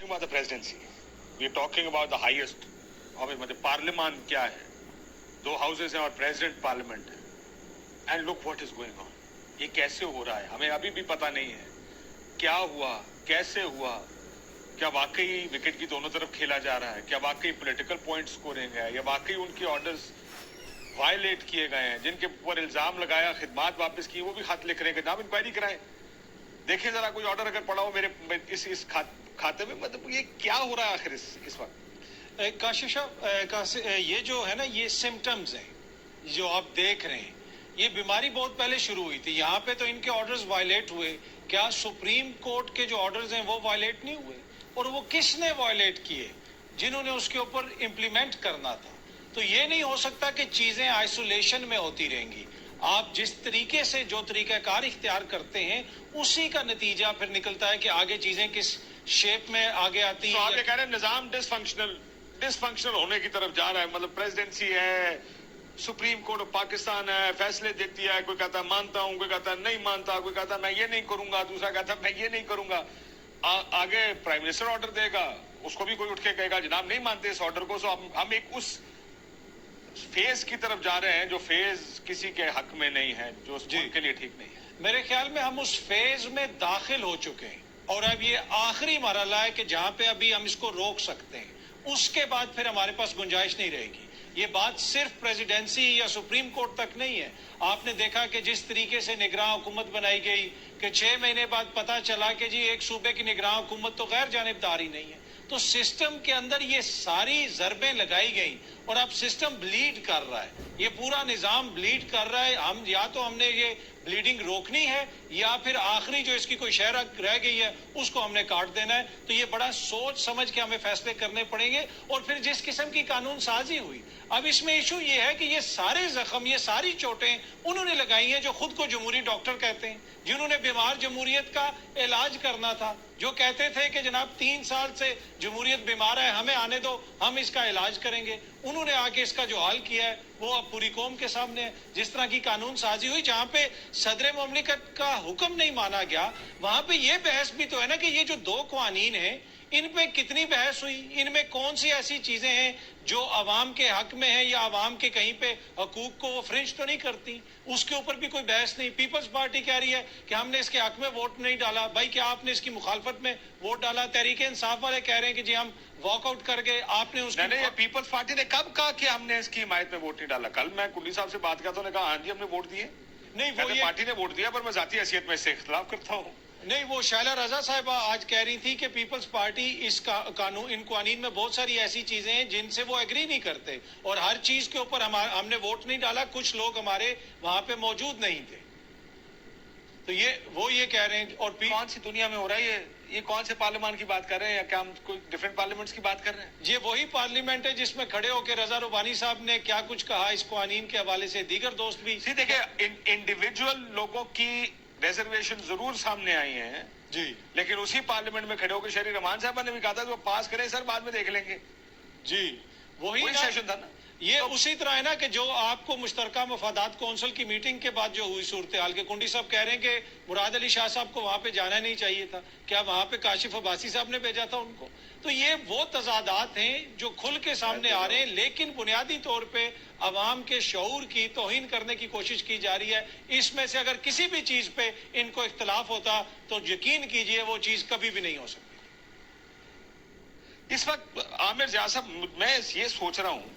about the presidency. We are talking about the highest of it. पार्लियामान क्या है? 2 houses हैं और president parliament है. And look what is going on. ये कैसे हो रहा है? हमें अभी भी पता नहीं है. क्या हुआ? कैसे हुआ? क्या वाकई विकेट की दोनों तरफ खेला जा रहा है? क्या वाकई पॉलिटिकल पॉइंट स्कोरिंग है? या वाकई उनके ऑर्डर्स वायलेट किए गए हैं? जिनके ऊपर इल्जाम लगाया, खिदमात वापस की, वो भी खत लिख रहे हैं कि नाम इंक्वायरी कराएं. देखें जरा कोई ऑर्डर अगर पड़ा हो मेरे इस खाते में. मतलब ये क्या हो रहा है आखिर इस वक्त? काशिश साहब, ये जो है ना, ये सिम्टम्स हैं जो आप देख रहे हैं. ये बीमारी बहुत पहले शुरू हुई थी. यहाँ पे तो इनके ऑर्डर्स वायलेट हुए. क्या सुप्रीम कोर्ट के जो ऑर्डर्स हैं वो वायलेट नहीं हुए? और वो किसने वायलेट किए? जिन्होंने उसके ऊपर इम्प्लीमेंट करना था. तो ये नहीं हो सकता कि चीजें आइसोलेशन में होती रहेंगी. आप जिस तरीके से जो तरीकाकार इख्तियार करते हैं उसी का नतीजा फिर निकलता है कि आगे चीजें किस शेप में आगे आती हैं. तो आप ये कह रहे हैं निजाम डिसफंक्शनल होने की तरफ जा रहा है. मतलब प्रेसिडेंसी है, सुप्रीम कोर्ट ऑफ पाकिस्तान है, फैसले देती है. कोई कहता है मानता हूं, कोई कहता है नहीं मानता, कोई कहता है मैं ये नहीं करूंगा, दूसरा कहता है मैं ये नहीं करूंगा. आगे प्राइम मिनिस्टर ऑर्डर देगा, उसको भी कोई उठ के कहेगा जनाब नहीं मानते इस ऑर्डर को. सो हम एक उस फेज की तरफ जा रहे हैं जो फेज किसी के हक में नहीं है, जो के लिए ठीक नहीं है. मेरे ख्याल में हम उस फेज में दाखिल हो चुके हैं और अब ये आखिरी मरहला है कि जहां पे अभी हम इसको रोक सकते हैं. उसके बाद फिर हमारे पास गुंजाइश नहीं रहेगी. ये बात सिर्फ प्रेसिडेंसी या सुप्रीम कोर्ट तक नहीं है. आपने देखा कि जिस तरीके से निगरान हुकूमत बनाई गई कि 6 महीने बाद पता चला कि जी एक सूबे की निगरान हुकूमत तो गैर जानिबदारी नहीं है. तो सिस्टम के अंदर ये सारी ज़रबें लगाई गई और अब सिस्टम ब्लीड कर रहा है. ये पूरा निज़ाम ब्लीड कर रहा है. हम या तो हमने ये ब्लीडिंग रोकनी है या फिर आखिरी जो इसकी कोई शह रह गई है उसको हमने काट देना है. तो ये बड़ा सोच समझ के हमें फैसले करने पड़ेंगे. और फिर जिस किस्म की कानून साजी हुई, अब इसमें इशू ये है कि ये सारे जख्म, ये सारी चोटें उन्होंने लगाई हैं जो खुद को जमहूरी डॉक्टर कहते हैं, जिन्होंने बीमार जमहूरियत का इलाज करना था, जो कहते थे कि जनाब 3 साल से जमहूरियत बीमार है, हमें आने दो, हम इसका इलाज करेंगे. उन्होंने आके इसका जो हाल किया है वो अब पूरी कौम के सामने है. जिस तरह की कानून साजी हुई जहां पे सदर मुमलिकत का हुक्म नहीं माना गया, वहां पे ये बहस भी तो है ना कि ये जो 2 कानून हैं इन पे कितनी बहस हुई, इनमें कौन सी ऐसी चीजें हैं जो अवाम के हक में है या अवाम के कहीं पे हकूक को वो फ्रिंज तो नहीं करती. उसके ऊपर भी कोई बहस नहीं. पीपल्स पार्टी कह रही है कि हमने इसके हक में वोट नहीं डाला. भाई क्या आपने इसकी मुखालफत में वोट डाला? तहरीक इंसाफ वाले कह रहे हैं कि जी हम वॉकआउट कर गए. आपने उसकी नहीं, पीपल्स पार्टी ने कब कहा कि हमने इसकी हिमायत में वोट नहीं डाला? कल मैं कुल्ली साहब से बात किया तो उन्होंने कहा हाँ जी हमने वोट दिए. नहीं, वो पार्टी ने वोट दिया पर मैं जाती हैसियत में इससे इख्तिलाफ करता हूँ. नहीं, वो शैला रजा साहिबा आज कह रही थी कि पीपल्स पार्टी इस कानून, इन कानून में बहुत सारी ऐसी चीजें हैं जिनसे वो एग्री नहीं करते और हर चीज के ऊपर हमने वोट नहीं डाला. कुछ लोग हमारे वहां पे मौजूद नहीं थे. तो ये कह रहे हैं. और कौन सी दुनिया में हो रहा है ये कौन से पार्लियामान की बात कर रहे हैं या क्या हम कोई डिफरेंट पार्लियामेंट्स की बात कर रहे हैं? ये वही पार्लियामेंट है जिसमें खड़े होकर रजा रुबानी साहब ने क्या कुछ कहा इस कानून के हवाले से. दीगर दोस्त भी देखिए इंडिविजुअल लोगों की रिजर्वेशन जरूर सामने आई हैं जी, लेकिन उसी पार्लियामेंट में खड़े होकर शहरी रहमान साहब ने भी कहा था वो पास करें सर, बाद में देख लेंगे जी. वही सेशन था ना. ये उसी तरह है ना कि जो आपको मुश्तरका मफादात कौंसिल की मीटिंग के बाद जो हुई सूरत हाल के कुंडी साहब कह रहे हैं कि मुराद अली शाह साहब को वहां पे जाना नहीं चाहिए था. क्या वहां पे काशिफ अब्बासी साहब ने भेजा था उनको? तो ये वो तजादात हैं जो खुल के सामने आ रहे हैं, लेकिन बुनियादी तौर पे अवाम के शऊर की तौहीन करने की कोशिश की जा रही है. इसमें से अगर किसी भी चीज पे इनको इख्तलाफ होता तो यकीन कीजिए वो चीज कभी भी नहीं हो सकती. इस वक्त आमिर जिया साहब, मैं ये सोच रहा हूं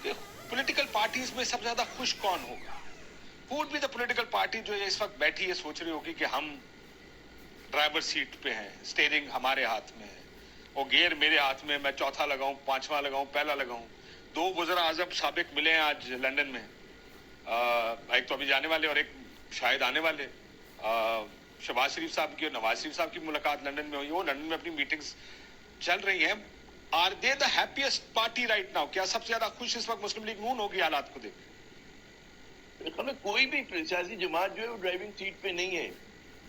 कि पॉलिटिकल पार्टीज में सबसे ज्यादा खुश कौन होगा? Would be the political party जो इस वक्त बैठी है सोच रही होगी कि हम ड्राइवर सीट पे हैं, स्टीयरिंग हमारे हाथ में है, वो गियर मेरे हाथ में, मैं चौथा लगाऊं, पांचवा लगाऊं, पहला लगाऊं. 2 वज़ीर आज़म साबिक मिले हैं आज लंदन में. एक तो अभी जाने वाले और एक शायद आने वाले. शहबाज शरीफ साहब की और नवाज शरीफ साहब की मुलाकात लंदन में हुई. वो लंदन में अपनी मीटिंग्स चल रही हैं. Are they the happiest party right now? क्या सबसे ज्यादा खुश इस वक्त मुस्लिम लीग नून होगी हालात को देख? कोई भी सियासी जमात जो है वो ड्राइविंग सीट पे नहीं है.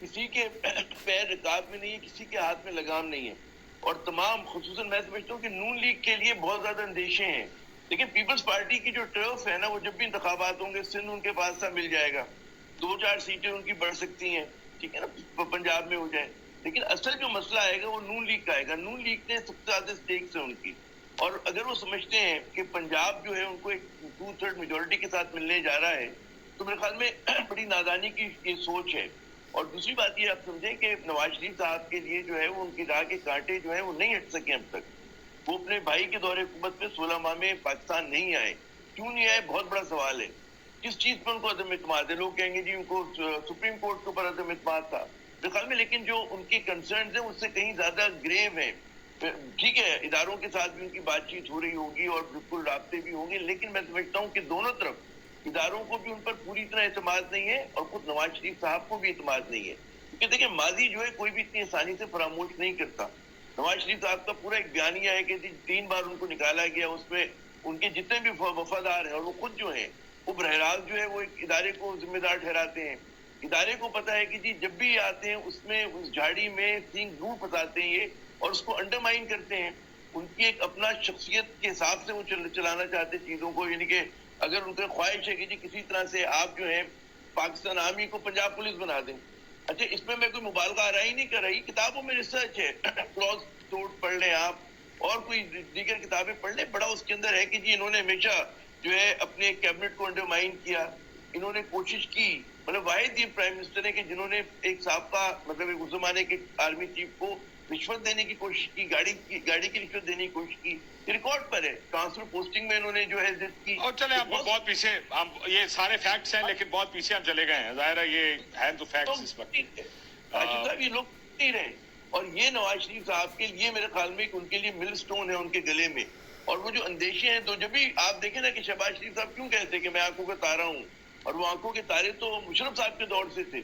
किसी के पैर रिकाब में नहीं है, किसी के हाथ में लगाम नहीं है. और तमाम खुसूसन मैं समझता हूँ कि नून लीग के लिए बहुत ज्यादा अंदेशे हैं. लेकिन पीपल्स पार्टी की जो टर्फ है ना, वो जब भी इंतखाबात होंगे सिंध उनके पास सा मिल जाएगा. 2-4 सीटें उनकी बढ़ सकती हैं, ठीक है ना, पंजाब में हो जाए. لیکن اصل جو مسئلہ آئے گا وہ نون لیگ کا آئے گا. نون لیگ نے سب سے زیادہ اسٹیکس ہیں ان کی, اور اگر وہ سمجھتے ہیں کہ پنجاب جو ہے ان کو ایک 2/3 میجورٹی کے ساتھ ملنے جا رہا ہے, تو میرے خیال میں بڑی نادانی کی یہ سوچ ہے. اور دوسری بات یہ آپ سمجھیں کہ نواز شریف صاحب کے لیے جو ہے وہ ان کی راہ کے کانٹے جو ہیں وہ نہیں ہٹ سکے اب تک. وہ اپنے بھائی کے دور حکومت میں 16 ماہ میں پاکستان نہیں آئے. کیوں نہیں آئے, بہت بڑا سوال ہے. کس چیز پر ان کو عدم اعتماد ہے؟ لوگ کہیں گے جی ان کو سپریم کورٹ کے اوپر عدم اعتماد تھا. میرے خیال میں لیکن جو ان کی کنسرنز ہیں اس سے کہیں زیادہ گریو ہیں. ٹھیک ہے, اداروں کے ساتھ بھی ان کی بات چیت ہو رہی ہوگی اور بالکل رابطے بھی ہوں گے, لیکن میں سمجھتا ہوں کہ دونوں طرف اداروں کو بھی ان پر پوری طرح اعتماد نہیں ہے اور خود نواز شریف صاحب کو بھی اعتماد نہیں ہے. کیونکہ دیکھیں ماضی جو ہے کوئی بھی اتنی آسانی سے فراموش نہیں کرتا. نواز شریف صاحب کا پورا ایک بیانیہ ہے کہ 3 بار ان کو نکالا گیا, اس میں ان کے جتنے بھی وفادار ہیں اور وہ خود جو ہیں وہ براہ راست جو ہے وہ ایک ادارے کو ذمہ دار ٹھہراتے ہیں. ادارے کو پتا ہے کہ جی جب بھی آتے ہیں اس میں اس جھاڑی میں سینگ ضرور پھنساتے ہیں یہ, اور اس کو انڈرمائن کرتے ہیں. ان کی ایک اپنا شخصیت کے حساب سے وہ چلانا چاہتے ہیں چیزوں کو, یعنی کہ اگر ان کی خواہش ہے کہ جی کسی طرح سے آپ جو ہے پاکستان آرمی کو پنجاب پولیس بنا دیں. اچھا, اس میں میں کوئی مبالغہ آ رہا ہی نہیں کر رہی, کتابوں میں ریسرچ ہے, کلوز توٹ پڑھ لیں آپ اور کوئی دیگر کتابیں پڑھ لیں, بڑا اس کے اندر ہے کہ جی انہوں نے ہمیشہ جو ہے اپنے کیبنٹ کو انڈرمائن کیا. انہوں نے کوشش کی, مطلب واحد یہ پرائم منسٹر ہے کہ جنہوں نے ایک سابقہ مطلب اس زمانے کے آرمی چیف کو رشوت دینے کی کوشش کی, گاڑی کی رشوت دینے کی کوشش کی. ریکارڈ پر ہے, ٹرانسفر پوسٹنگ میں انہوں نے جو ہے ضد کی. اور چلے آپ بہت پیچھے, ہم یہ سارے فیکٹس ہیں لیکن بہت پیچھے ہم چلے گئے ہیں, ظاہر ہے یہ ہے تو فیکٹس اس وقت. راشد صاحب یہ لوگ نہیں رہے, اور یہ نواز شریف صاحب کے لیے میرے خیال میں ان کے لیے مل سٹون ہے ان کے گلے میں. اور وہ جو اندیشے ہیں, تو جب بھی آپ دیکھیں نا کہ شہباز شریف صاحب کیوں کہتے ہیں کہ میں آنکھوں کا تارا ہوں, اور وہ آنکھوں کے تارے تو مشرف صاحب کے دور سے تھے.